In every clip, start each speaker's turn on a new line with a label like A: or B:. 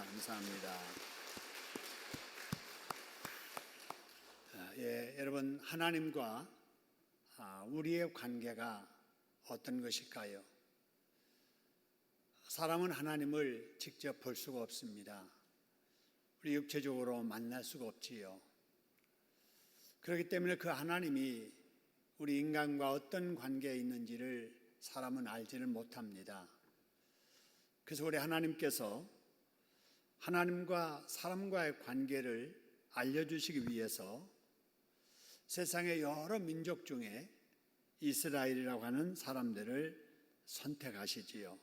A: 감사합니다. 여러분, 하나님과 우리의 관계가 어떤 것일까요? 사람은 하나님을 직접 볼 수가 없습니다. 우리 육체적으로 만날 수가 없지요. 그렇기 때문에 그 하나님이 우리 인간과 어떤 관계에 있는지를 사람은 알지를 못합니다. 그래서 우리 하나님께서 하나님과 사람과의 관계를 알려주시기 위해서 세상의 여러 민족 중에 이스라엘이라고 하는 사람들을 선택하시지요.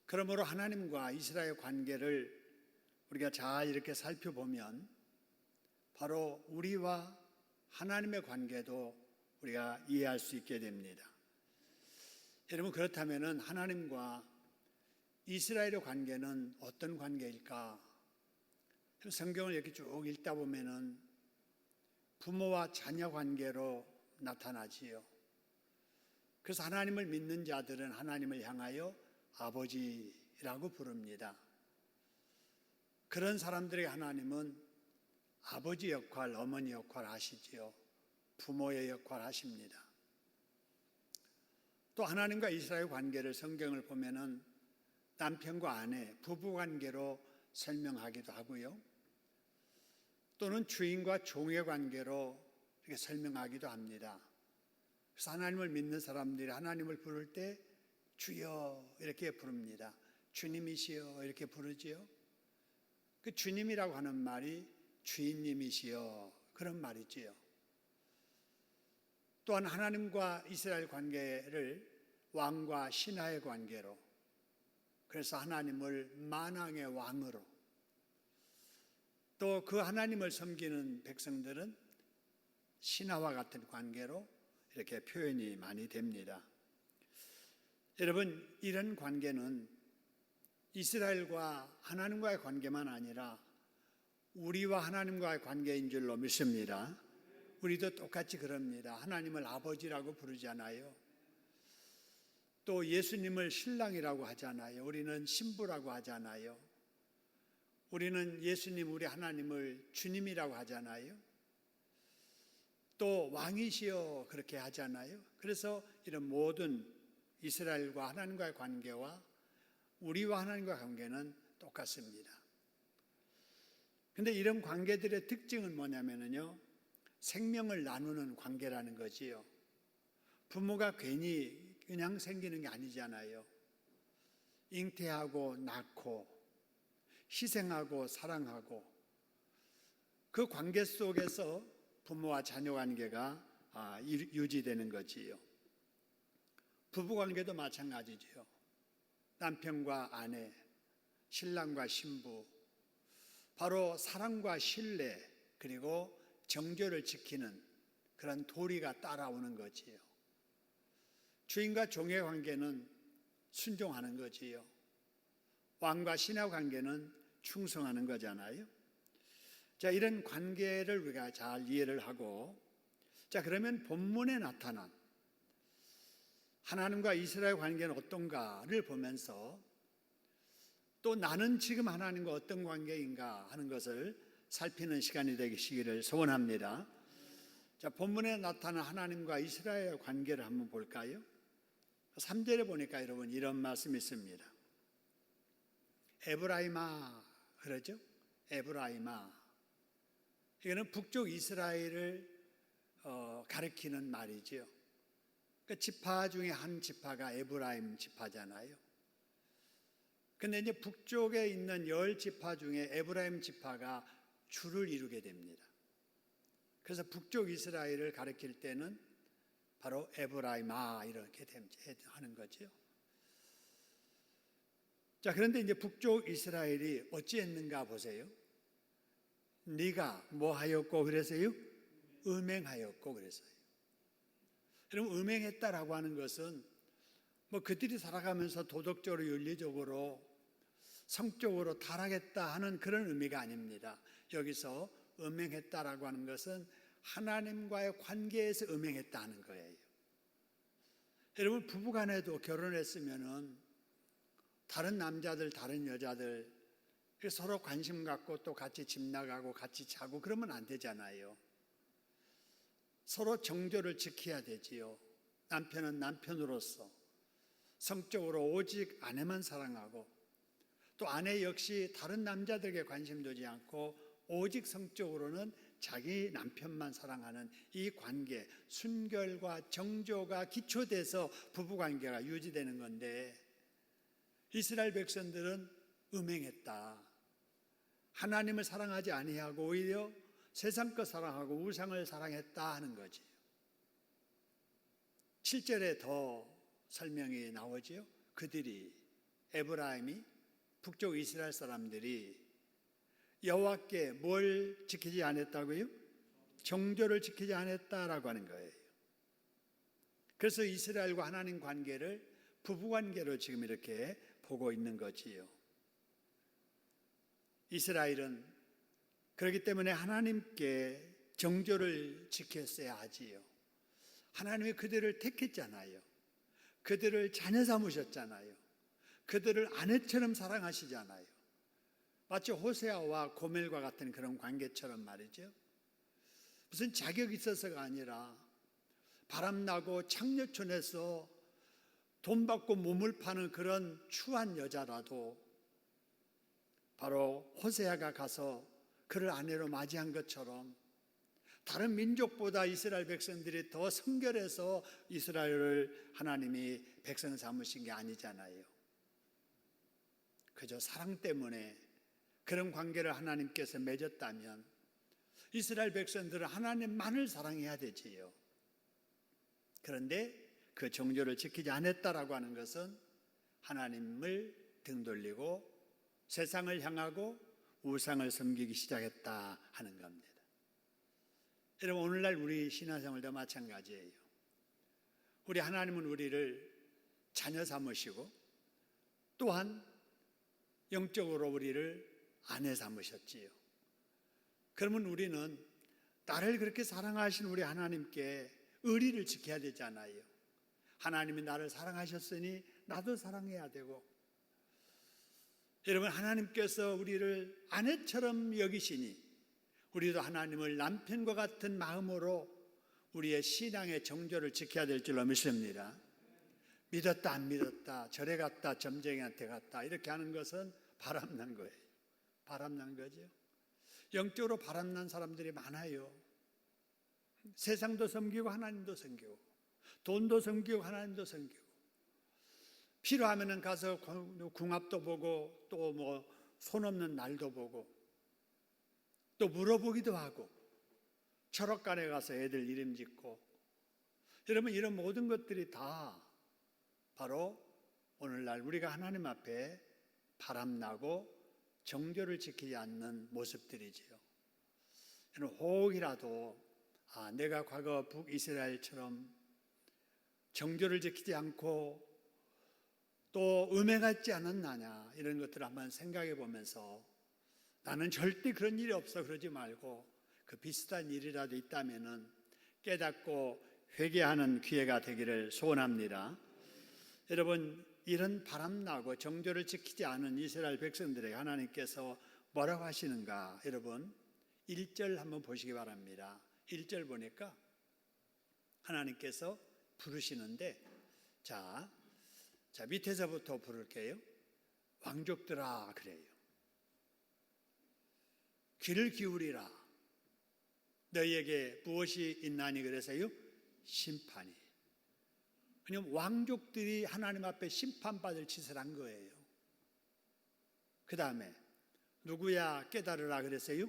A: 그러므로 하나님과 이스라엘 관계를 우리가 잘 이렇게 살펴보면 바로 우리와 하나님의 관계도 우리가 이해할 수 있게 됩니다. 여러분, 그렇다면 하나님과 이스라엘의 관계는 어떤 관계일까? 성경을 이렇게 쭉 읽다 보면은 부모와 자녀 관계로 나타나지요. 그래서 하나님을 믿는 자들은 하나님을 향하여 아버지라고 부릅니다. 그런 사람들의 하나님은 아버지 역할, 어머니 역할 하시지요. 부모의 역할 하십니다. 또 하나님과 이스라엘 관계를 성경을 보면은 남편과 아내, 부부 관계로 설명하기도 하고요. 또는 주인과 종의 관계로 이렇게 설명하기도 합니다. 그래서 하나님을 믿는 사람들이 하나님을 부를 때 주여 이렇게 부릅니다. 주님이시여 이렇게 부르지요. 그 주님이라고 하는 말이 주인님이시여 그런 말이지요. 또한 하나님과 이스라엘 관계를 왕과 신하의 관계로, 그래서 하나님을 만왕의 왕으로, 또 그 하나님을 섬기는 백성들은 신하와 같은 관계로 이렇게 표현이 많이 됩니다. 여러분, 이런 관계는 이스라엘과 하나님과의 관계만 아니라 우리와 하나님과의 관계인 줄로 믿습니다. 우리도 똑같이 그럽니다. 하나님을 아버지라고 부르잖아요. 또 예수님을 신랑이라고 하잖아요. 우리는 신부라고 하잖아요. 우리는 예수님, 우리 하나님을 주님이라고 하잖아요. 또 왕이시여 그렇게 하잖아요. 그래서 이런 모든 이스라엘과 하나님과의 관계와 우리와 하나님과의 관계는 똑같습니다. 그런데 이런 관계들의 특징은 뭐냐면요, 생명을 나누는 관계라는 거지요. 부모가 괜히 그냥 생기는 게 아니잖아요. 잉태하고 낳고 희생하고 사랑하고 그 관계 속에서 부모와 자녀 관계가 유지되는 거지요. 부부 관계도 마찬가지지요. 남편과 아내, 신랑과 신부, 바로 사랑과 신뢰 그리고 정조를 지키는 그런 도리가 따라오는 거지요. 주인과 종의 관계는 순종하는 거지요. 왕과 신하 관계는 충성하는 거잖아요. 자, 이런 관계를 우리가 잘 이해를 하고, 자, 그러면 본문에 나타난 하나님과 이스라엘 관계는 어떤가를 보면서 또 나는 지금 하나님과 어떤 관계인가 하는 것을 살피는 시간이 되시기를 소원합니다. 자, 본문에 나타난 하나님과 이스라엘 관계를 한번 볼까요? 3절에 보니까 여러분 이런 말씀이 있습니다. 에브라임아 그러죠? 에브라임아. 이거는 북쪽 이스라엘을 가리키는 말이죠. 그 지파 중에 한 지파가 에브라임 지파잖아요. 근데 이제 북쪽에 있는 10지파 중에 에브라임 지파가 주를 이루게 됩니다. 그래서 북쪽 이스라엘을 가리킬 때는 바로 에브라임아 이렇게 하는 거죠. 자, 그런데 이제 북쪽 이스라엘이 어찌했는가 보세요. 네가 뭐 하였고 그랬어요? 음행하였고 그랬어요. 여러분, 음행했다라고 하는 것은 뭐 그들이 살아가면서 도덕적으로 윤리적으로 성적으로 타락했다 하는 그런 의미가 아닙니다. 여기서 음행했다라고 하는 것은 하나님과의 관계에서 음행했다 하는 거예요. 여러분, 부부간에도 결혼했으면은 다른 남자들, 다른 여자들 서로 관심 갖고 또 같이 집 나가고 같이 자고 그러면 안 되잖아요. 서로 정조를 지켜야 되지요. 남편은 남편으로서 성적으로 오직 아내만 사랑하고, 또 아내 역시 다른 남자들에게 관심 두지 않고 오직 성적으로는 자기 남편만 사랑하는 이 관계, 순결과 정조가 기초돼서 부부관계가 유지되는 건데, 이스라엘 백성들은 음행했다. 하나님을 사랑하지 아니하고 오히려 세상 것 사랑하고 우상을 사랑했다 하는 거지. 7절에 더 설명이 나오지요. 그들이, 에브라임이, 북쪽 이스라엘 사람들이 여호와께 뭘 지키지 않았다고요? 정조를 지키지 않았다라고 하는 거예요. 그래서 이스라엘과 하나님 관계를 부부관계로 지금 이렇게 보고 있는 거지요. 이스라엘은 그렇기 때문에 하나님께 정조를 지켰어야 하지요. 하나님이 그들을 택했잖아요. 그들을 자녀 삼으셨잖아요. 그들을 아내처럼 사랑하시잖아요. 마치 호세아와 고멜과 같은 그런 관계처럼 말이죠. 무슨 자격이 있어서가 아니라 바람나고 창녀촌에서 돈 받고 몸을 파는 그런 추한 여자라도 바로 호세아가 가서 그를 아내로 맞이한 것처럼 다른 민족보다 이스라엘 백성들이 더 성결해서 이스라엘을 하나님이 백성 삼으신 게 아니잖아요. 그저 사랑 때문에 그런 관계를 하나님께서 맺었다면 이스라엘 백성들은 하나님만을 사랑해야 되지요. 그런데 그 정조를 지키지 않았다라고 하는 것은 하나님을 등 돌리고 세상을 향하고 우상을 섬기기 시작했다 하는 겁니다. 여러분, 오늘날 우리 신앙생활도 마찬가지예요. 우리 하나님은 우리를 자녀 삼으시고 또한 영적으로 우리를 아내 삼으셨지요. 그러면 우리는 나를 그렇게 사랑하신 우리 하나님께 의리를 지켜야 되잖아요. 하나님이 나를 사랑하셨으니 나도 사랑해야 되고, 여러분, 하나님께서 우리를 아내처럼 여기시니 우리도 하나님을 남편과 같은 마음으로 우리의 신앙의 정조를 지켜야 될 줄로 믿습니다. 믿었다 안 믿었다, 절에 갔다 점쟁이한테 갔다 이렇게 하는 것은 바람난 거예요. 바람난 거죠. 영적으로 바람난 사람들이 많아요. 세상도 섬기고 하나님도 섬기고, 돈도 섬기고 하나님도 섬기고, 필요하면 가서 궁합도 보고 또 뭐 손 없는 날도 보고 또 물어보기도 하고, 철학관에 가서 애들 이름 짓고, 여러분, 이런 모든 것들이 다 바로 오늘날 우리가 하나님 앞에 바람나고 정조를 지키지 않는 모습들이지요. 혹이라도 내가 과거 북이스라엘처럼 정조를 지키지 않고 또 음행하지 않았느냐, 이런 것들을 한번 생각해 보면서 나는 절대 그런 일이 없어 그러지 말고 그 비슷한 일이라도 있다면은 깨닫고 회개하는 기회가 되기를 소원합니다. 여러분, 이런 바람나고 정조를 지키지 않은 이스라엘 백성들에게 하나님께서 뭐라고 하시는가? 여러분, 1절 한번 보시기 바랍니다. 1절 보니까 하나님께서 부르시는데, 자 밑에서부터 부를게요. 왕족들아 그래요. 귀를 기울이라. 너희에게 무엇이 있나니 그래서요? 심판이. 그냥 왕족들이 하나님 앞에 심판받을 짓을 한 거예요. 그 다음에 누구야 깨달으라 그래서요?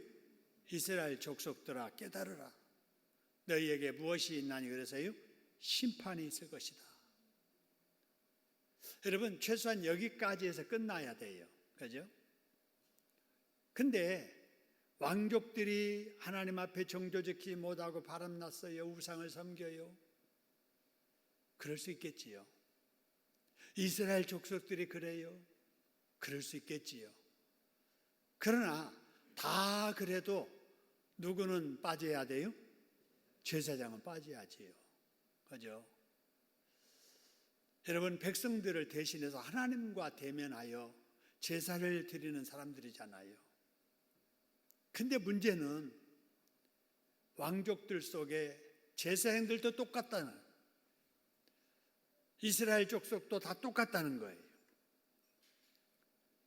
A: 이스라엘 족속들아 깨달으라. 너희에게 무엇이 있나니 그래서요? 심판이 있을 것이다. 여러분, 최소한 여기까지 해서 끝나야 돼요. 그죠? 근데 왕족들이 하나님 앞에 정조 지키지 못하고 바람났어요. 우상을 섬겨요. 그럴 수 있겠지요. 이스라엘 족속들이 그래요. 그럴 수 있겠지요. 그러나 다 그래도 누구는 빠져야 돼요? 제사장은 빠져야지요. 그죠? 여러분, 백성들을 대신해서 하나님과 대면하여 제사를 드리는 사람들이잖아요. 근데 문제는 왕족들 속에 제사장들도 똑같다는, 이스라엘 족속도 다 똑같다는 거예요.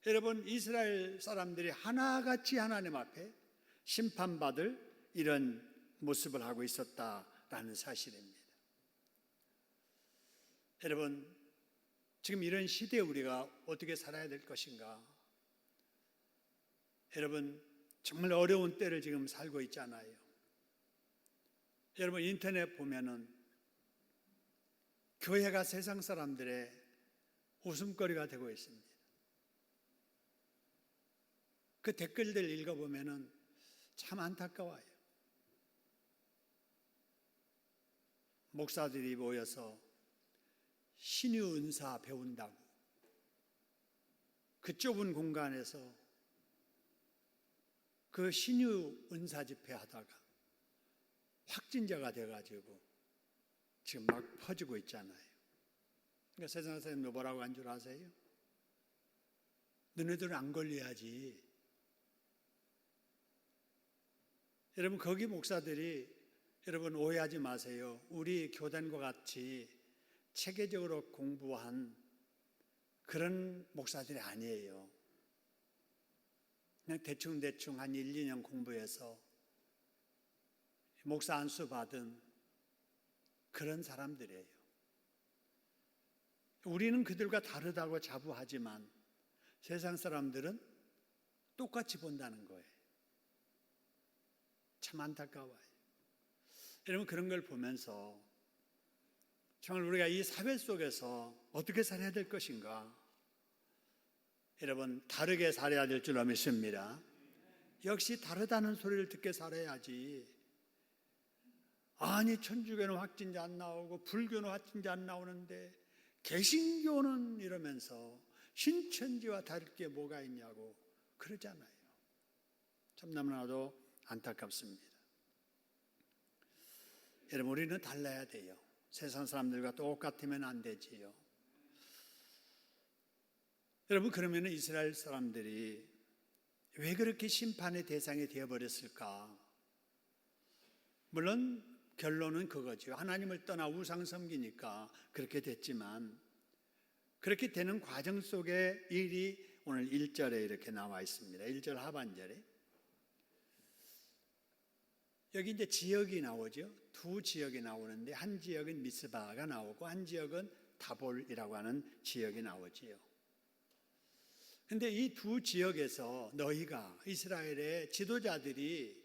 A: 여러분, 이스라엘 사람들이 하나같이 하나님 앞에 심판받을 이런 모습을 하고 있었다라는 사실입니다. 여러분, 지금 이런 시대에 우리가 어떻게 살아야 될 것인가? 여러분, 정말 어려운 때를 지금 살고 있잖아요. 여러분, 인터넷 보면은 교회가 세상 사람들의 웃음거리가 되고 있습니다. 그 댓글들 읽어보면은 참 안타까워요. 목사들이 모여서 신유 은사 배운다고 그 좁은 공간에서 그 신유 은사 집회 하다가 확진자가 돼가지고 지금 막 퍼지고 있잖아요. 그러니까 세상 사람들 뭐라고 한 줄 아세요? 너네들은 안 걸려야지. 여러분, 거기 목사들이, 여러분 오해하지 마세요. 우리 교단과 같이 체계적으로 공부한 그런 목사들이 아니에요. 그냥 대충 한 1, 2년 공부해서 목사 안수 받은 그런 사람들이에요. 우리는 그들과 다르다고 자부하지만 세상 사람들은 똑같이 본다는 거예요. 참 안타까워요. 여러분, 그런 걸 보면서 정말 우리가 이 사회 속에서 어떻게 살아야 될 것인가? 여러분, 다르게 살아야 될 줄로 믿습니다. 역시 다르다는 소리를 듣게 살아야지. 아니, 천주교는 확진자 안 나오고 불교는 확진자 안 나오는데 개신교는 이러면서 신천지와 다를 게 뭐가 있냐고 그러잖아요. 참 너무나도 안타깝습니다. 여러분, 우리는 달라야 돼요. 세상 사람들과 똑같으면 안 되지요. 여러분, 그러면 이스라엘 사람들이 왜 그렇게 심판의 대상이 되어버렸을까? 물론 결론은 그거죠. 하나님을 떠나 우상 섬기니까 그렇게 됐지만, 그렇게 되는 과정 속에 일이 오늘 1절에 이렇게 나와 있습니다. 1절 하반절에 여기 이제 지역이 나오죠. 두 지역이 나오는데 한 지역은 미스바가 나오고 한 지역은 다볼이라고 하는 지역이 나오지요. 근데 이 두 지역에서 너희가, 이스라엘의 지도자들이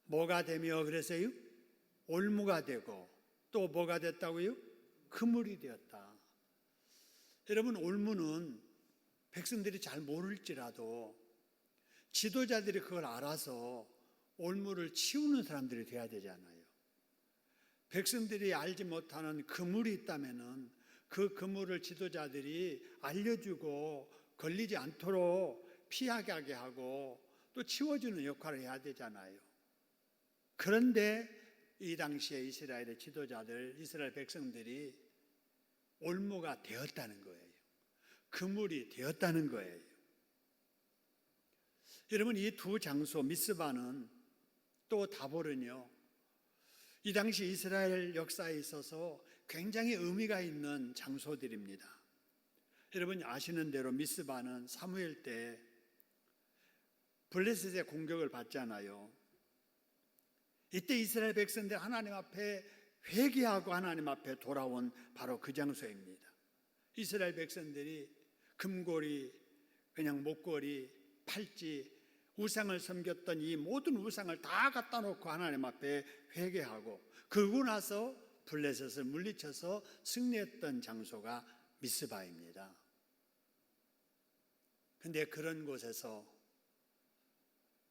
A: 뭐가 되며 그랬어요? 올무가 되고 또 뭐가 됐다고요? 그물이 되었다. 여러분, 올무는 백성들이 잘 모를지라도 지도자들이 그걸 알아서 올무를 치우는 사람들이 돼야 되잖아요. 백성들이 알지 못하는 그물이 있다면은 그 그물을 지도자들이 알려주고 걸리지 않도록 피하게 하고 또 치워주는 역할을 해야 되잖아요. 그런데 이 당시에 이스라엘의 지도자들, 이스라엘 백성들이 올무가 되었다는 거예요. 그물이 되었다는 거예요. 여러분, 이 두 장소 미스바는 또 다볼은요, 이 당시 이스라엘 역사에 있어서 굉장히 의미가 있는 장소들입니다. 여러분 아시는 대로 미스바는 사무엘 때 블레셋의 공격을 받잖아요. 이때 이스라엘 백성들 하나님 앞에 회개하고 하나님 앞에 돌아온 바로 그 장소입니다. 이스라엘 백성들이 금고리, 그냥 목걸이, 팔찌, 우상을 섬겼던 이 모든 우상을 다 갖다 놓고 하나님 앞에 회개하고 그러고 나서 블레셋을 물리쳐서 승리했던 장소가 미스바입니다. 근데 그런 곳에서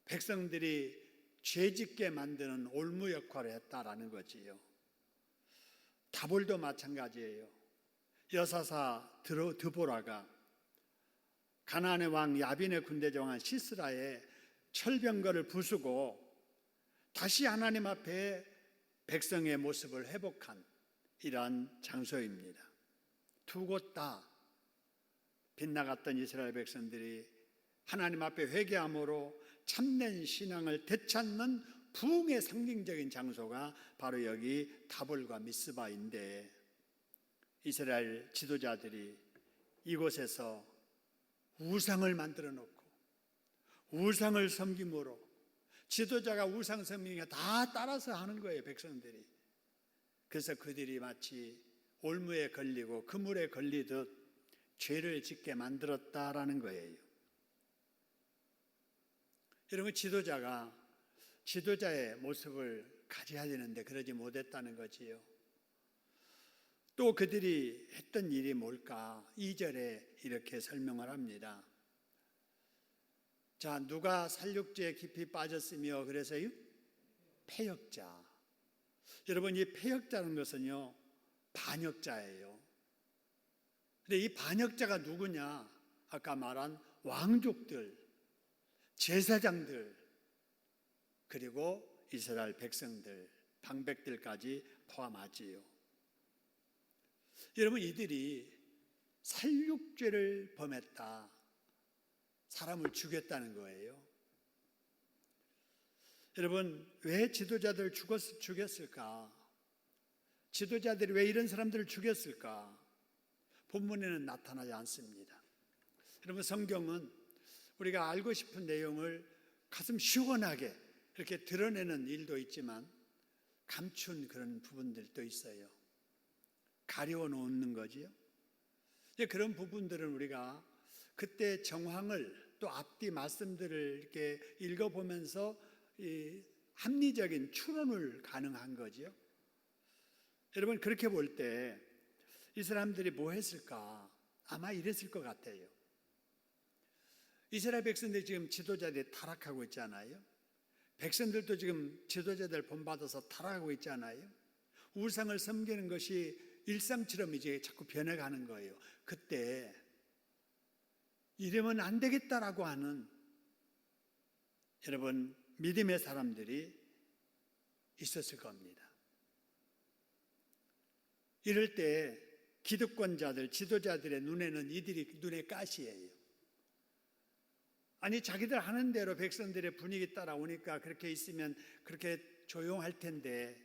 A: 백성들이 죄짓게 만드는 올무 역할을 했다라는 거지요. 다볼도 마찬가지예요. 여사사 드보라가 가나안의 왕 야빈의 군대 정한 시스라의 철병거를 부수고 다시 하나님 앞에 백성의 모습을 회복한 이러한 장소입니다. 두 곳 다 빗나갔던 이스라엘 백성들이 하나님 앞에 회개함으로 참된 신앙을 되찾는 부흥의 상징적인 장소가 바로 여기 다볼과 미스바인데, 이스라엘 지도자들이 이곳에서 우상을 만들어 놓고 우상을 섬김으로, 지도자가 우상 섬김에 다 따라서 하는 거예요, 백성들이. 그래서 그들이 마치 올무에 걸리고 그물에 걸리듯 죄를 짓게 만들었다라는 거예요. 여러분, 지도자가 지도자의 모습을 가져야 되는데 그러지 못했다는 거지요. 또 그들이 했던 일이 뭘까? 2절에 이렇게 설명을 합니다. 자, 누가 살육죄에 깊이 빠졌으며, 그래서요? 패역자. 여러분, 이 패역자는 것은요, 반역자예요. 근데 이 반역자가 누구냐? 아까 말한 왕족들, 제사장들, 그리고 이스라엘 백성들, 방백들까지 포함하지요. 여러분, 이들이 살육죄를 범했다. 사람을 죽였다는 거예요. 여러분, 왜 지도자들을 죽였을까? 지도자들이 왜 이런 사람들을 죽였을까? 본문에는 나타나지 않습니다. 여러분, 성경은 우리가 알고 싶은 내용을 가슴 시원하게 이렇게 드러내는 일도 있지만 감춘 그런 부분들도 있어요. 가려워 놓는 거지요. 그런 부분들은 우리가 그때 정황을, 또 앞뒤 말씀들을 이렇게 읽어보면서 이 합리적인 추론을 가능한 거지요. 여러분, 그렇게 볼 때 이 사람들이 뭐 했을까? 아마 이랬을 것 같아요. 이스라엘 백성들이 지금 지도자들이 타락하고 있잖아요. 백성들도 지금 지도자들 본받아서 타락하고 있잖아요. 우상을 섬기는 것이 일상처럼 이제 자꾸 변해가는 거예요. 그때 이러면 안 되겠다라고 하는, 여러분, 믿음의 사람들이 있었을 겁니다. 이럴 때 기득권자들, 지도자들의 눈에는 이들이 눈의 가시예요. 아니, 자기들 하는 대로 백성들의 분위기 따라오니까 그렇게 있으면 그렇게 조용할 텐데,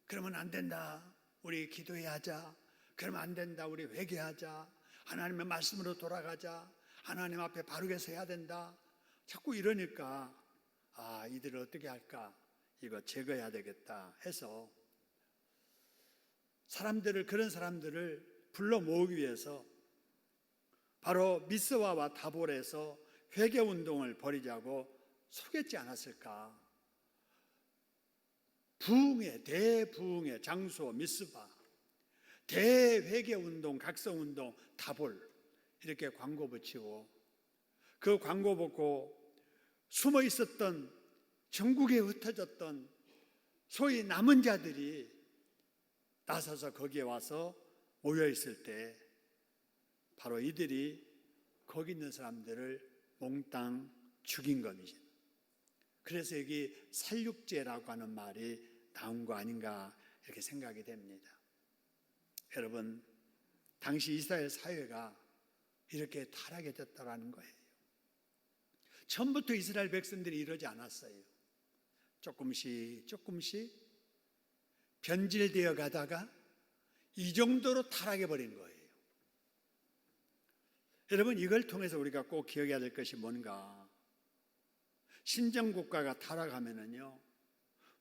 A: 그러면 안 된다, 우리 기도해야 하자. 그러면 안 된다, 우리 회개하자. 하나님의 말씀으로 돌아가자. 하나님 앞에 바르게 서야 된다. 자꾸 이러니까 이들을 어떻게 할까? 이거 제거해야 되겠다 해서 그런 사람들을 불러 모으기 위해서 바로 미스바와 다볼에서 회개운동을 벌이자고 속였지 않았을까? 대부흥의 장소 미스바, 대회개운동, 각성운동 다볼, 이렇게 광고 붙이고, 그 광고 보고 숨어 있었던, 전국에 흩어졌던 소위 남은 자들이 나서서 거기에 와서 모여 있을 때 바로 이들이 거기 있는 사람들을 몽땅 죽인 겁니다. 그래서 여기 살육죄라고 하는 말이 나온 거 아닌가 이렇게 생각이 됩니다. 여러분, 당시 이스라엘 사회가 이렇게 타락해 졌다라는 거예요. 처음부터 이스라엘 백성들이 이러지 않았어요. 조금씩 변질되어 가다가 이 정도로 타락해 버린 거예요. 여러분, 이걸 통해서 우리가 꼭 기억해야 될 것이 뭔가? 신정국가가 타락하면은요,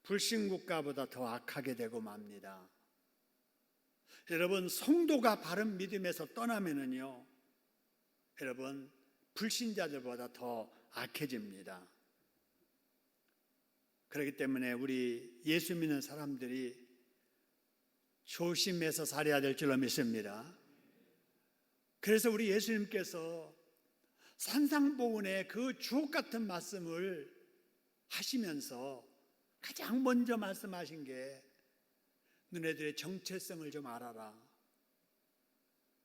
A: 불신국가보다 더 악하게 되고 맙니다. 여러분, 성도가 바른 믿음에서 떠나면은요, 여러분, 불신자들보다 더 악해집니다. 그렇기 때문에 우리 예수 믿는 사람들이 조심해서 살아야 될 줄로 믿습니다. 그래서 우리 예수님께서 산상보훈의 그 주옥 같은 말씀을 하시면서 가장 먼저 말씀하신 게, 너네들의 정체성을 좀 알아라.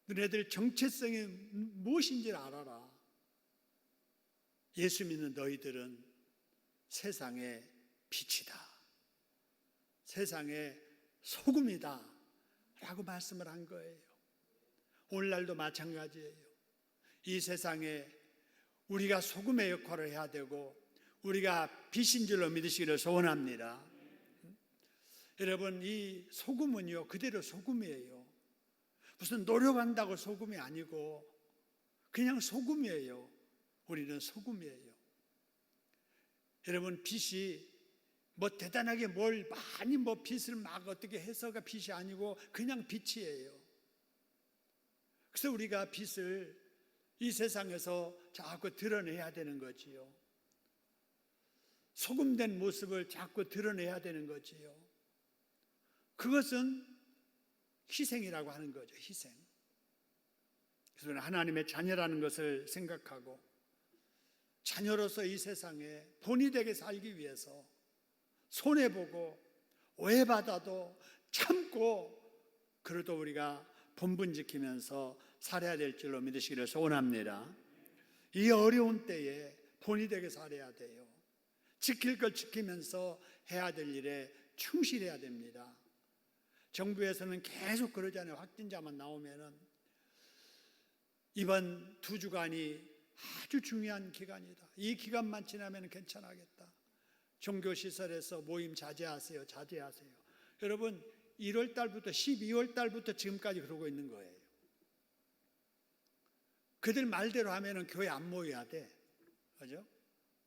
A: 너네들 정체성이 무엇인지를 알아라. 예수 믿는 너희들은 세상의 빛이다, 세상의 소금이다 라고 말씀을 한 거예요. 오늘날도 마찬가지예요. 이 세상에 우리가 소금의 역할을 해야 되고 우리가 빛인 줄로 믿으시기를 소원합니다. 여러분, 이 소금은요 그대로 소금이에요. 무슨 노력한다고 소금이 아니고 그냥 소금이에요. 우리는 소금이에요. 여러분, 빛이 뭐 대단하게 뭘 많이 뭐 빛을 막 어떻게 해서가 빛이 아니고 그냥 빛이에요. 그래서 우리가 빛을 이 세상에서 자꾸 드러내야 되는 거지요. 소금된 모습을 자꾸 드러내야 되는 거지요. 그것은 희생이라고 하는 거죠. 희생. 그래서 하나님의 자녀라는 것을 생각하고 자녀로서 이 세상에 본이 되게 살기 위해서 손해보고 오해받아도 참고 그래도 우리가 본분 지키면서 살아야 될 줄로 믿으시기를 소원합니다. 이 어려운 때에 본이 되게 살아야 돼요. 지킬 걸 지키면서 해야 될 일에 충실해야 됩니다. 정부에서는 계속 그러잖아요. 확진자만 나오면은 이번 2주간이 아주 중요한 기간이다. 이 기간만 지나면 괜찮아겠다. 종교시설에서 모임 자제하세요. 자제하세요. 여러분, 1월 달부터 12월 달부터 지금까지 그러고 있는 거예요. 그들 말대로 하면은 교회 안 모여야 돼. 그죠?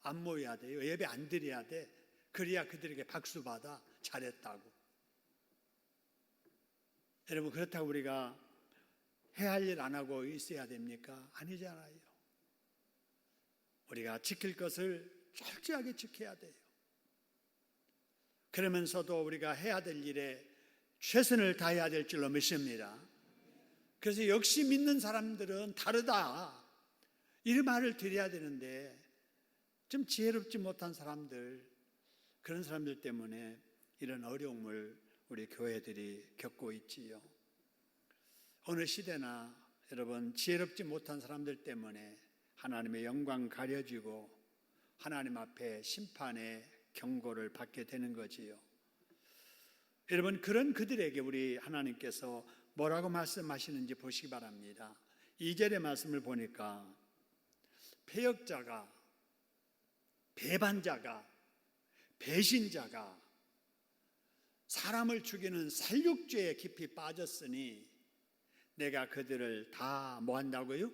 A: 안 모여야 돼요. 예배 안 드려야 돼. 그래야 그들에게 박수 받아. 잘했다고. 여러분, 그렇다고 우리가 해야 할 일 안 하고 있어야 됩니까? 아니잖아요. 우리가 지킬 것을 철저하게 지켜야 돼요. 그러면서도 우리가 해야 될 일에 최선을 다해야 될 줄로 믿습니다. 그래서 역시 믿는 사람들은 다르다. 이 말을 드려야 되는데 좀 지혜롭지 못한 사람들, 그런 사람들 때문에 이런 어려움을 우리 교회들이 겪고 있지요. 어느 시대나 여러분, 지혜롭지 못한 사람들 때문에 하나님의 영광 가려지고 하나님 앞에 심판의 경고를 받게 되는 거지요. 여러분, 그런 그들에게 우리 하나님께서 뭐라고 말씀하시는지 보시기 바랍니다. 2절의 말씀을 보니까 패역자가, 배반자가, 배신자가 사람을 죽이는 살육죄에 깊이 빠졌으니 내가 그들을 다 뭐 한다고요?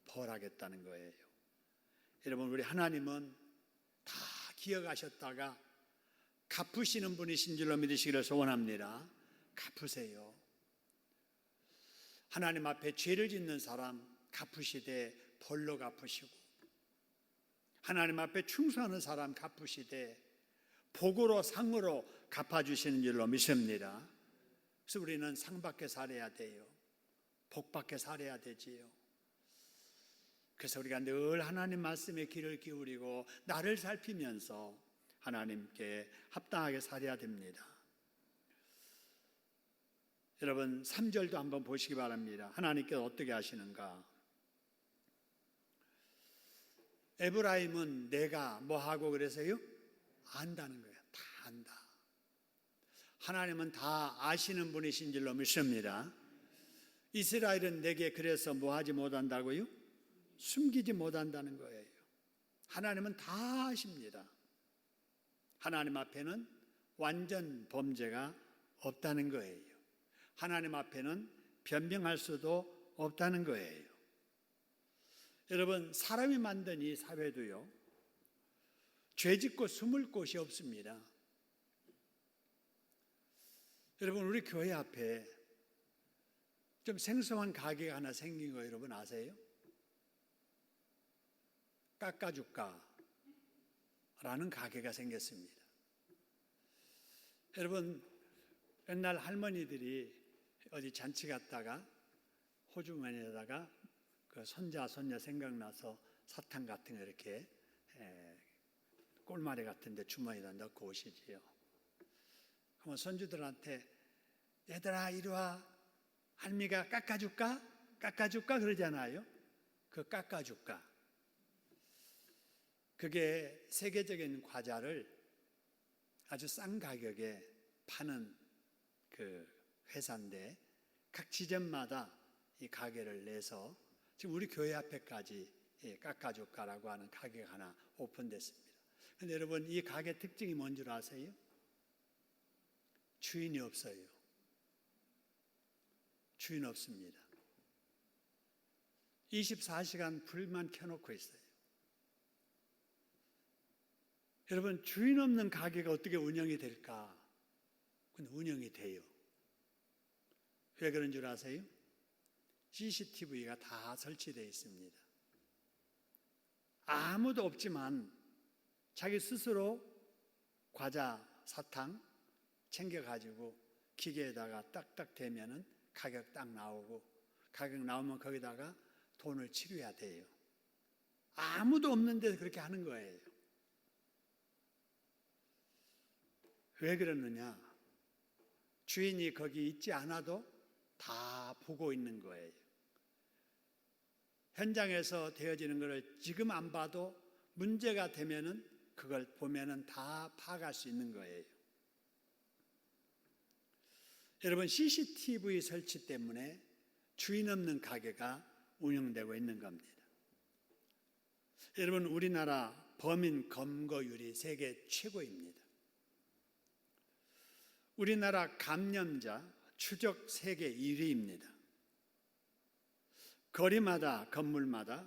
A: 벌하겠다는 거예요. 여러분, 우리 하나님은 다 기억하셨다가 갚으시는 분이신 줄로 믿으시기를 소원합니다. 갚으세요. 하나님 앞에 죄를 짓는 사람 갚으시되 벌로 갚으시고, 하나님 앞에 충성하는 사람 갚으시되 복으로 상으로 갚아주시는 줄로 믿습니다. 그래서 우리는 상받게 살아야 돼요. 복받게 살아야 되지요. 그래서 우리가 늘 하나님 말씀에 귀를 기울이고 나를 살피면서 하나님께 합당하게 살아야 됩니다. 여러분, 3절도 한번 보시기 바랍니다. 하나님께서 어떻게 하시는가? 에브라임은 내가 뭐하고 그래서요? 안다는 거예요. 다 안다. 하나님은 다 아시는 분이신 줄로 믿습니다. 이스라엘은 내게 그래서 뭐하지 못한다고요? 숨기지 못한다는 거예요. 하나님은 다 아십니다. 하나님 앞에는 완전 범죄가 없다는 거예요. 하나님 앞에는 변명할 수도 없다는 거예요. 여러분, 사람이 만든 이 사회도요, 죄짓고 숨을 곳이 없습니다. 여러분, 우리 교회 앞에 좀 생소한 가게가 하나 생긴 거 여러분 아세요? 깎아줄까? 라는 가게가 생겼습니다. 여러분, 옛날 할머니들이 어디 잔치 갔다가 호주머니에다가 그 손자 손녀 생각나서 사탕 같은 거 이렇게 꼴마리 같은 데 주머니에다 넣고 오시지요. 그러면 손주들한테 얘들아 이리 와, 할미가 깎아줄까? 깎아줄까? 그러잖아요. 그 깎아줄까, 그게 세계적인 과자를 아주 싼 가격에 파는 그 회사인데 각 지점마다 이 가게를 내서 지금 우리 교회 앞에까지 깎아줄까라고 하는 가게가 하나 오픈됐습니다. 그런데 여러분, 이 가게 특징이 뭔 줄 아세요? 주인이 없어요. 주인 없습니다. 24시간 불만 켜놓고 있어요. 여러분, 주인 없는 가게가 어떻게 운영이 될까? 근데 운영이 돼요. 왜 그런 줄 아세요? CCTV가 다 설치되어 있습니다. 아무도 없지만 자기 스스로 과자, 사탕 챙겨가지고 기계에다가 딱딱 대면은 가격 딱 나오고, 가격 나오면 거기다가 돈을 치료해야 돼요. 아무도 없는데 그렇게 하는 거예요. 왜 그러느냐? 주인이 거기 있지 않아도 다 보고 있는 거예요. 현장에서 되어지는 것을 지금 안 봐도 문제가 되면은 그걸 보면은 다 파악할 수 있는 거예요. 여러분, CCTV 설치 때문에 주인 없는 가게가 운영되고 있는 겁니다. 여러분, 우리나라 범인 검거율이 세계 최고입니다. 우리나라 감염자 추적 세계 1위입니다. 거리마다, 건물마다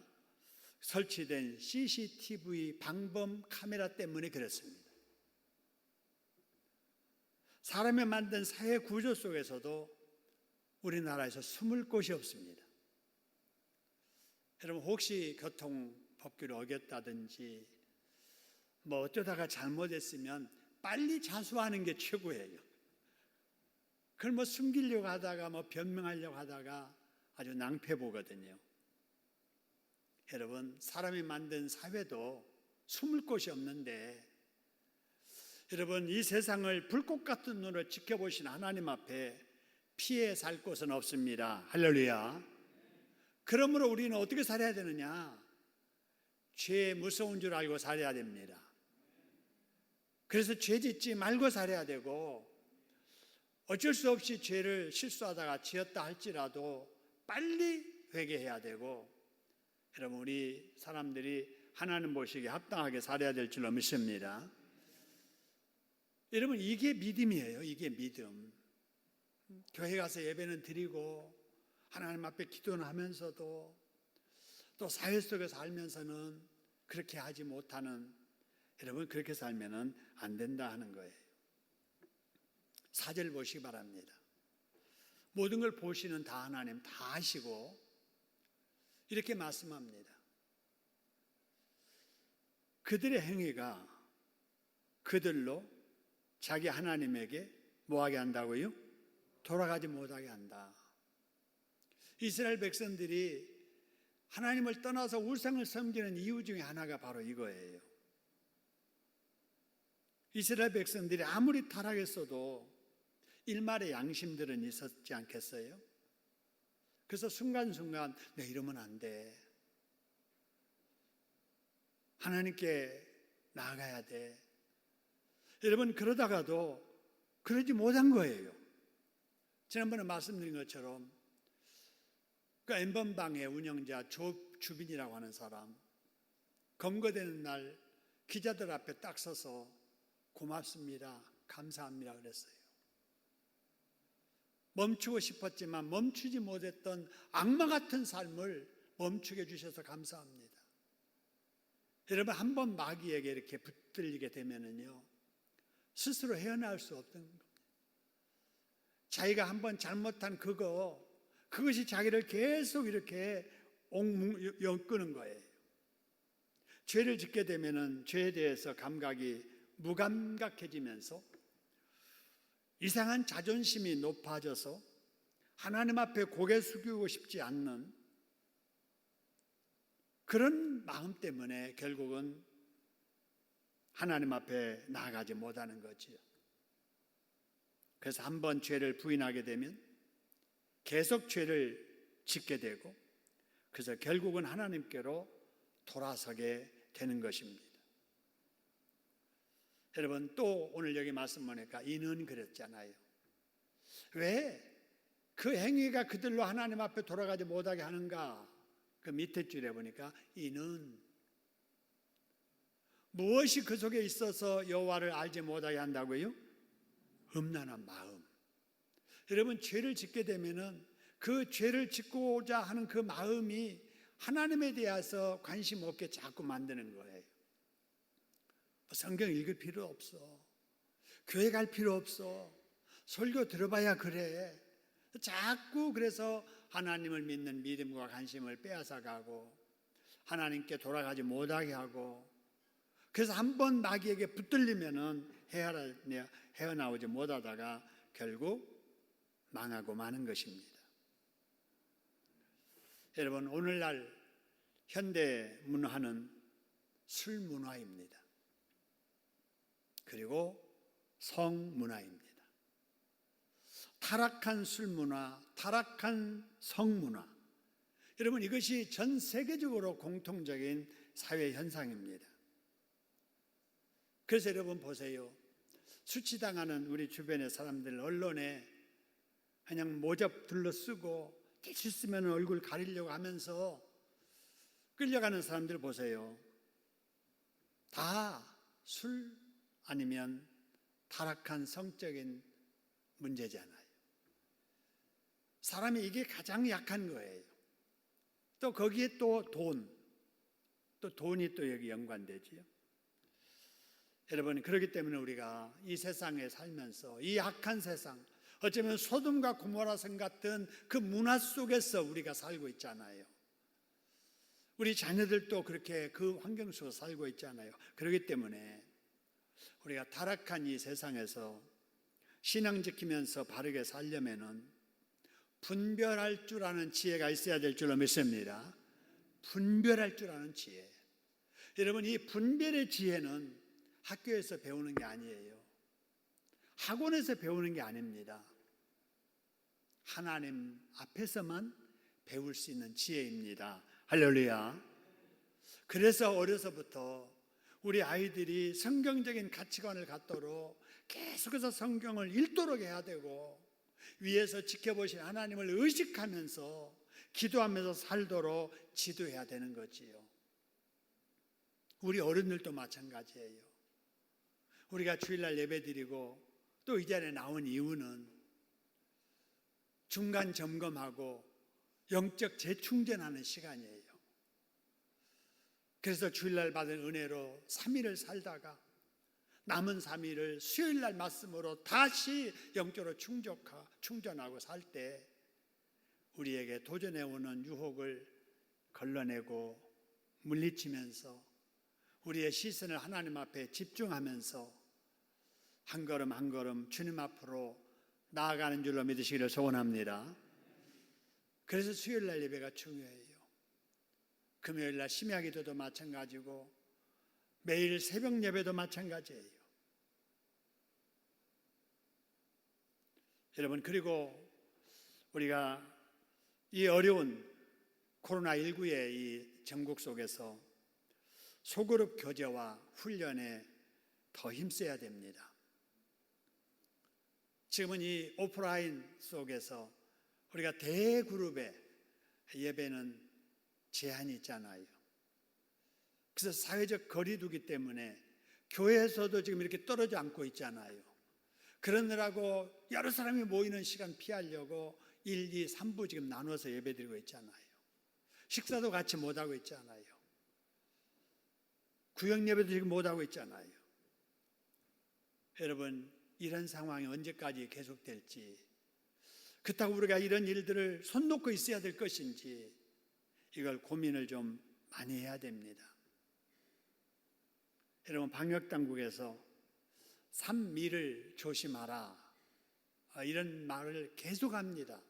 A: 설치된 CCTV 방범 카메라 때문에 그렇습니다. 사람이 만든 사회 구조 속에서도 우리나라에서 숨을 곳이 없습니다. 여러분, 혹시 교통법규를 어겼다든지 뭐 어쩌다가 잘못했으면 빨리 자수하는 게 최고예요. 그걸 뭐 숨기려고 하다가 뭐 변명하려고 하다가 아주 낭패 보거든요. 여러분, 사람이 만든 사회도 숨을 곳이 없는데, 여러분, 이 세상을 불꽃 같은 눈으로 지켜보신 하나님 앞에 피해 살 곳은 없습니다. 할렐루야. 그러므로 우리는 어떻게 살아야 되느냐? 죄 무서운 줄 알고 살아야 됩니다. 그래서 죄 짓지 말고 살아야 되고, 어쩔 수 없이 죄를 실수하다가 지었다 할지라도 빨리 회개해야 되고, 여러분, 우리 사람들이 하나님 보시기에 합당하게 살아야 될 줄로 믿습니다. 여러분, 이게 믿음이에요. 이게 믿음. 교회 가서 예배는 드리고 하나님 앞에 기도는 하면서도 또 사회 속에서 살면서는 그렇게 하지 못하는, 여러분, 그렇게 살면은 안 된다 하는 거예요. 4절 보시기 바랍니다. 모든 걸 보시는 다 하나님 다 아시고 이렇게 말씀합니다. 그들의 행위가 그들로 자기 하나님에게 뭐하게 한다고요? 돌아가지 못하게 한다. 이스라엘 백성들이 하나님을 떠나서 우상을 섬기는 이유 중에 하나가 바로 이거예요. 이스라엘 백성들이 아무리 타락했어도 일말의 양심들은 있었지 않겠어요? 그래서 순간순간 내 이러면 안 돼. 하나님께 나아가야 돼. 여러분, 그러다가도 그러지 못한 거예요. 지난번에 말씀드린 것처럼 그 엠번방의 운영자 주빈이라고 하는 사람, 검거되는 날 기자들 앞에 딱 서서 고맙습니다, 감사합니다 그랬어요. 멈추고 싶었지만 멈추지 못했던 악마 같은 삶을 멈추게 해주셔서 감사합니다. 여러분, 한번 마귀에게 이렇게 붙들리게 되면은요, 스스로 헤어나올 수 없는 겁니다. 자기가 한번 잘못한 그것이 자기를 계속 이렇게 엮는 거예요. 죄를 짓게 되면은 죄에 대해서 감각이 무감각해지면서 이상한 자존심이 높아져서 하나님 앞에 고개 숙이고 싶지 않는 그런 마음 때문에 결국은 하나님 앞에 나아가지 못하는 거지요. 그래서 한번 죄를 부인하게 되면 계속 죄를 짓게 되고, 그래서 결국은 하나님께로 돌아서게 되는 것입니다. 여러분, 또 오늘 여기 말씀 보니까 이는 그랬잖아요. 왜 그 행위가 그들로 하나님 앞에 돌아가지 못하게 하는가? 그 밑에 줄에 보니까 이는 무엇이 그 속에 있어서 여호와를 알지 못하게 한다고요? 음란한 마음. 여러분, 죄를 짓게 되면은 그 죄를 짓고자 하는 그 마음이 하나님에 대해서 관심 없게 자꾸 만드는 거예요. 성경 읽을 필요 없어. 교회 갈 필요 없어. 설교 들어봐야 그래. 자꾸 그래서 하나님을 믿는 믿음과 관심을 빼앗아가고 하나님께 돌아가지 못하게 하고, 그래서 한번 마귀에게 붙들리면은 헤어나오지 못하다가 결국 망하고 마는 것입니다. 여러분, 오늘날 현대 문화는 술 문화입니다. 그리고 성 문화입니다. 타락한 술 문화, 타락한 성 문화. 여러분, 이것이 전 세계적으로 공통적인 사회 현상입니다. 그래서 여러분 보세요. 수치당하는 우리 주변의 사람들, 언론에 그냥 모자 둘러쓰고 뛸 수 있으면 얼굴 가리려고 하면서 끌려가는 사람들 보세요. 다 술 아니면 타락한 성적인 문제잖아요. 사람이 이게 가장 약한 거예요. 또 거기에 또 돈이 또 여기 연관되지요. 여러분, 그렇기 때문에 우리가 이 세상에 살면서 이 악한 세상, 어쩌면 소돔과 고모라성 같은 그 문화 속에서 우리가 살고 있잖아요. 우리 자녀들도 그렇게 그 환경 속에서 살고 있잖아요. 그렇기 때문에 우리가 타락한 이 세상에서 신앙 지키면서 바르게 살려면은 분별할 줄 아는 지혜가 있어야 될 줄로 믿습니다. 분별할 줄 아는 지혜. 여러분, 이 분별의 지혜는 학교에서 배우는 게 아니에요. 학원에서 배우는 게 아닙니다. 하나님 앞에서만 배울 수 있는 지혜입니다. 할렐루야. 그래서 어려서부터 우리 아이들이 성경적인 가치관을 갖도록 계속해서 성경을 읽도록 해야 되고, 위에서 지켜보신 하나님을 의식하면서 기도하면서 살도록 지도해야 되는 거지요. 우리 어른들도 마찬가지예요. 우리가 주일날 예배드리고 또 이 자리에 나온 이유는 중간 점검하고 영적 재충전하는 시간이에요. 그래서 주일날 받은 은혜로 3일을 살다가 남은 3일을 수요일날 말씀으로 다시 영적으로 충전하고 살 때 우리에게 도전해오는 유혹을 걸러내고 물리치면서 우리의 시선을 하나님 앞에 집중하면서 한 걸음 한 걸음 주님 앞으로 나아가는 줄로 믿으시기를 소원합니다. 그래서 수요일날 예배가 중요해요. 금요일날 심야기도도 마찬가지고 매일 새벽 예배도 마찬가지예요. 여러분, 그리고 우리가 이 어려운 코로나19의 이 전국 속에서 소그룹 교제와 훈련에 더 힘써야 됩니다. 지금은 이 오프라인 속에서 우리가 대그룹의 예배는 제한이 있잖아요. 그래서 사회적 거리두기 때문에 교회에서도 지금 이렇게 떨어져 앉고 있잖아요. 그러느라고 여러 사람이 모이는 시간 피하려고 1, 2, 3부 지금 나눠서 예배드리고 있잖아요. 식사도 같이 못하고 있잖아요. 구역 예배도 지금 못하고 있잖아요. 여러분, 이런 상황이 언제까지 계속될지, 그렇다고 우리가 이런 일들을 손 놓고 있어야 될 것인지 이걸 고민을 좀 많이 해야 됩니다. 여러분, 방역당국에서 3미를 조심하라 이런 말을 계속합니다.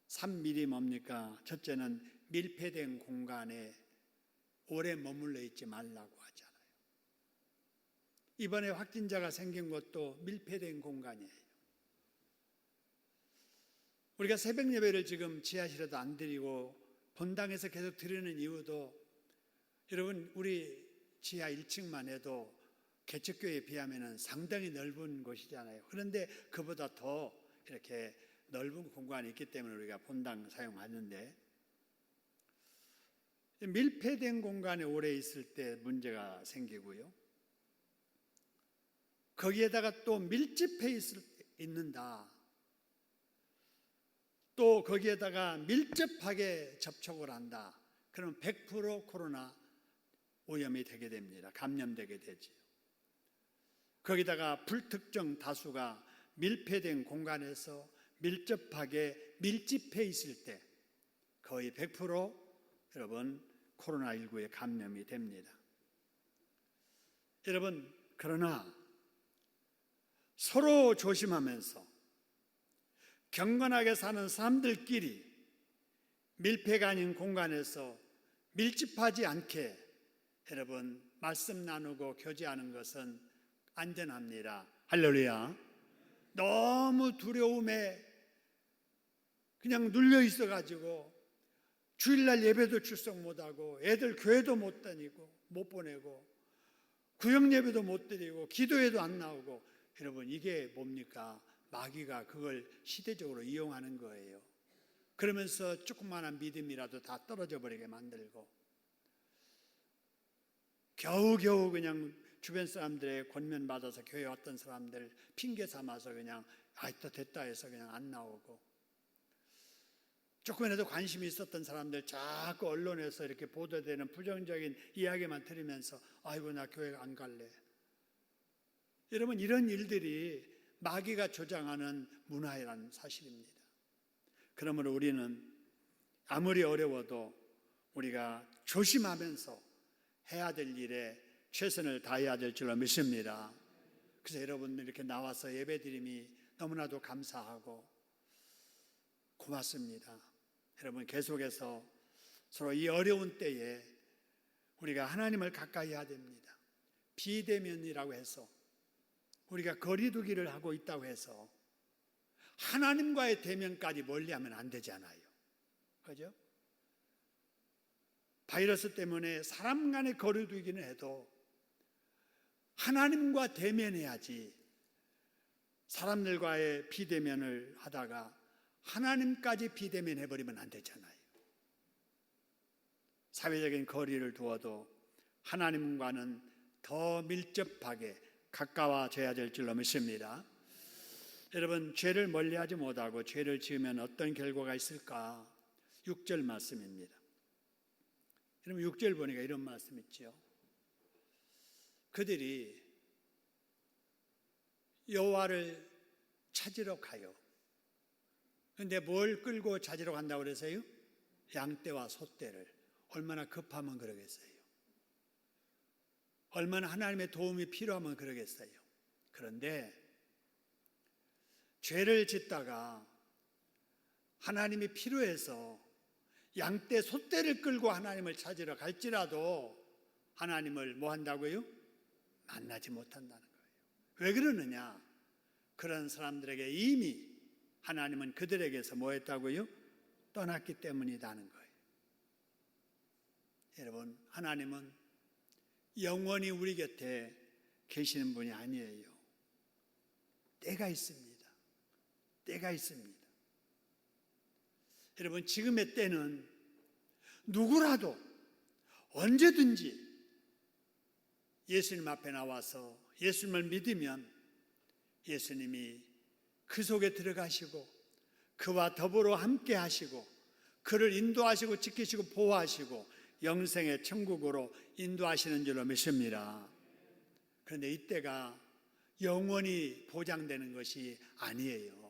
A: 3밀이 뭡니까? 첫째는 밀폐된 공간에 오래 머물러 있지 말라고 하잖아요. 이번에 확진자가 생긴 것도 밀폐된 공간이에요. 우리가 새벽 예배를 지금 지하실에도 안 드리고 본당에서 계속 드리는 이유도, 여러분, 우리 지하 1층만 해도 개척교회에 비하면 상당히 넓은 곳이잖아요. 그런데 그보다 더 이렇게 넓은 공간이 있기 때문에 우리가 본당 사용하는데, 밀폐된 공간에 오래 있을 때 문제가 생기고요. 거기에다가 또 밀집해 있는다. 또 거기에다가 밀접하게 접촉을 한다. 그러면 100% 코로나 오염이 되게 됩니다. 감염되게 되지요. 거기다가 불특정 다수가 밀폐된 공간에서 밀접하게 밀집해 있을 때 거의 100% 여러분 코로나19에 감염이 됩니다. 여러분, 그러나 서로 조심하면서 경건하게 사는 사람들끼리 밀폐가 아닌 공간에서 밀집하지 않게 여러분 말씀 나누고 교제하는 것은 안전합니다. 할렐루야. 너무 두려움에 그냥 눌려 있어가지고 주일날 예배도 출석 못하고 애들 교회도 못 다니고 못 보내고 구역 예배도 못 드리고 기도회도 안 나오고, 여러분 이게 뭡니까? 마귀가 그걸 시대적으로 이용하는 거예요. 그러면서 조그마한 믿음이라도 다 떨어져 버리게 만들고 겨우겨우 그냥 주변 사람들의 권면 받아서 교회 왔던 사람들 핑계 삼아서 그냥 또 됐다 해서 그냥 안 나오고, 조금이라도 관심이 있었던 사람들 자꾸 언론에서 이렇게 보도되는 부정적인 이야기만 들으면서 아이고 나 교회 안 갈래. 여러분 이런 일들이 마귀가 조장하는 문화라는 사실입니다. 그러므로 우리는 아무리 어려워도 우리가 조심하면서 해야 될 일에 최선을 다해야 될 줄로 믿습니다. 그래서 여러분 이렇게 나와서 예배드림이 너무나도 감사하고 고맙습니다. 여러분 계속해서 서로 이 어려운 때에 우리가 하나님을 가까이 해야 됩니다. 비대면이라고 해서 우리가 거리두기를 하고 있다고 해서 하나님과의 대면까지 멀리하면 안 되잖아요. 그죠? 바이러스 때문에 사람 간의 거리두기는 해도 하나님과 대면해야지, 사람들과의 비대면을 하다가 하나님까지 비대면 해버리면 안 되잖아요. 사회적인 거리를 두어도 하나님과는 더 밀접하게 가까워져야 될 줄로 믿습니다. 여러분 죄를 멀리하지 못하고 죄를 지으면 어떤 결과가 있을까? 6절 말씀입니다. 여러분 6절 보니까 이런 말씀 있죠. 그들이 여호와를 찾으러 가요. 그런데 뭘 끌고 찾으러 간다고 그래서요? 양떼와 소떼를. 얼마나 급하면 그러겠어요. 얼마나 하나님의 도움이 필요하면 그러겠어요. 그런데 죄를 짓다가 하나님이 필요해서 양떼 소떼를 끌고 하나님을 찾으러 갈지라도 하나님을 뭐 한다고요? 만나지 못한다는 거예요. 왜 그러느냐? 그런 사람들에게 이미 하나님은 그들에게서 뭐 했다고요? 떠났기 때문이라는 거예요. 여러분, 하나님은 영원히 우리 곁에 계시는 분이 아니에요. 때가 있습니다. 때가 있습니다. 여러분, 지금의 때는 누구라도 언제든지 예수님 앞에 나와서 예수님을 믿으면 예수님이 그 속에 들어가시고 그와 더불어 함께 하시고 그를 인도하시고 지키시고 보호하시고 영생의 천국으로 인도하시는 줄로 믿습니다. 그런데 이때가 영원히 보장되는 것이 아니에요.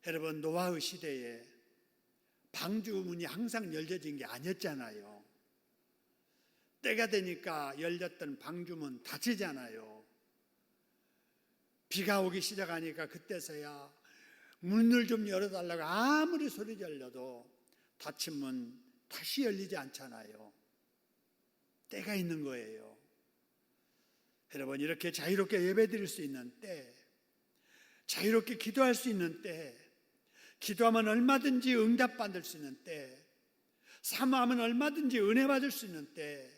A: 여러분, 노아의 시대에 방주문이 항상 열려진 게 아니었잖아요. 때가 되니까 열렸던 방주문 닫히잖아요. 비가 오기 시작하니까 그때서야 문을 좀 열어달라고 아무리 소리 질러도 닫힌 문 다시 열리지 않잖아요. 때가 있는 거예요. 여러분, 이렇게 자유롭게 예배드릴 수 있는 때, 자유롭게 기도할 수 있는 때, 기도하면 얼마든지 응답받을 수 있는 때, 사모하면 얼마든지 은혜 받을 수 있는 때,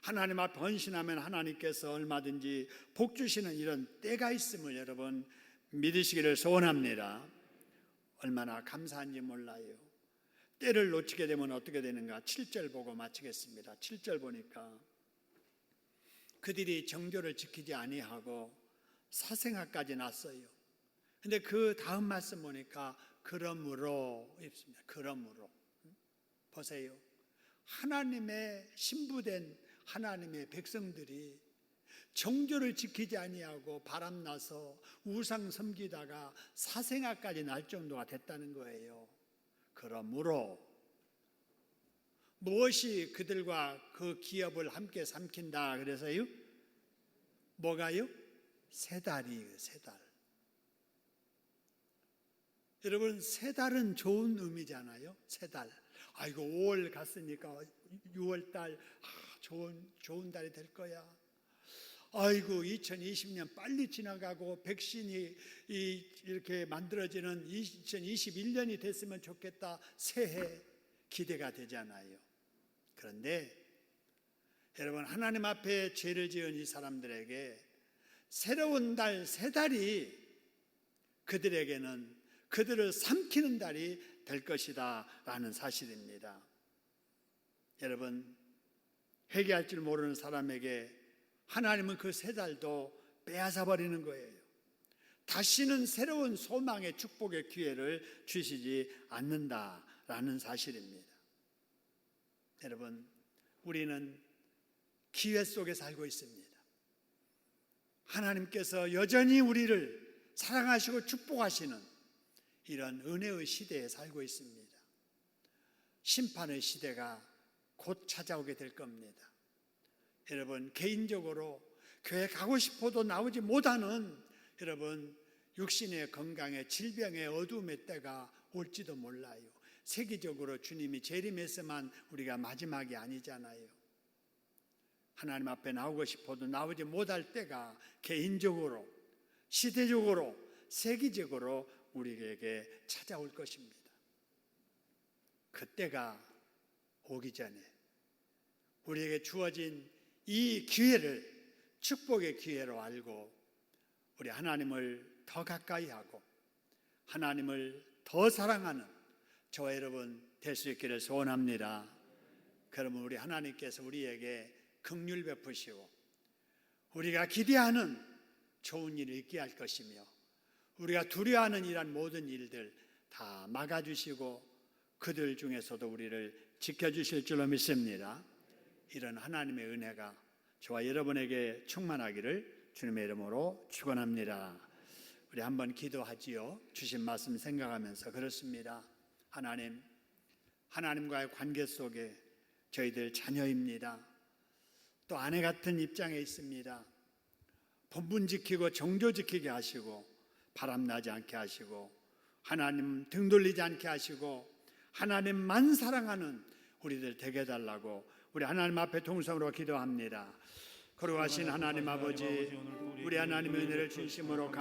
A: 하나님 앞에 헌신하면 하나님께서 얼마든지 복 주시는 이런 때가 있음을 여러분 믿으시기를 소원합니다. 얼마나 감사한지 몰라요. 때를 놓치게 되면 어떻게 되는가? 7절 보고 마치겠습니다. 7절 보니까 그들이 정조를 지키지 아니하고 사생아까지 났어요. 근데 그 다음 말씀 보니까 그러므로 있습니다. 그러므로 보세요. 하나님의 신부된 하나님의 백성들이 정조를 지키지 아니하고 바람나서 우상 섬기다가 사생아까지 날 정도가 됐다는 거예요. 그러므로 무엇이 그들과 그 기업을 함께 삼킨다 그래서요? 뭐가요? 세 달이에요. 세 달. 여러분, 세 달은 좋은 의미잖아요. 세 달. 아이고 5월 갔으니까 6월 달 좋은 달이 될 거야. 아이고 2020년 빨리 지나가고 백신이 이렇게 만들어지는 2021년이 됐으면 좋겠다. 새해 기대가 되잖아요. 그런데 여러분, 하나님 앞에 죄를 지은 이 사람들에게 새로운 달, 세 달이 그들에게는 그들을 삼키는 달이 될 것이다 라는 사실입니다. 여러분, 회개할 줄 모르는 사람에게 하나님은 그 세 달도 빼앗아 버리는 거예요. 다시는 새로운 소망의 축복의 기회를 주시지 않는다라는 사실입니다. 여러분, 우리는 기회 속에 살고 있습니다. 하나님께서 여전히 우리를 사랑하시고 축복하시는 이런 은혜의 시대에 살고 있습니다. 심판의 시대가 곧 찾아오게 될 겁니다. 여러분, 개인적으로 교회 가고 싶어도 나오지 못하는 여러분 육신의 건강에 질병의 어두움의 때가 올지도 몰라요. 세계적으로 주님이 재림해서만 우리가 마지막이 아니잖아요. 하나님 앞에 나오고 싶어도 나오지 못할 때가 개인적으로, 시대적으로, 세계적으로 우리에게 찾아올 것입니다. 그때가 오기 전에 우리에게 주어진 이 기회를 축복의 기회로 알고 우리 하나님을 더 가까이 하고 하나님을 더 사랑하는 저와 여러분 될 수 있기를 소원합니다. 그러면 우리 하나님께서 우리에게 긍휼 베푸시고 우리가 기대하는 좋은 일을 있게 할 것이며 우리가 두려워하는 이러한 모든 일들 다 막아주시고 그들 중에서도 우리를 지켜주실 줄로 믿습니다. 이런 하나님의 은혜가 저와 여러분에게 충만하기를 주님의 이름으로 축원합니다. 우리 한번 기도하지요. 주신 말씀 생각하면서 그렇습니다. 하나님, 하나님과의 관계 속에 저희들 자녀입니다. 또 아내 같은 입장에 있습니다. 본분 지키고 정조 지키게 하시고 바람나지 않게 하시고 하나님 등 돌리지 않게 하시고 하나님만 사랑하는 우리들 되게 해달라고 우리 하나님 앞에 통성으로 기도합니다. 거룩하신 하나님 아버지, 우리 하나님의 은혜를 진심으로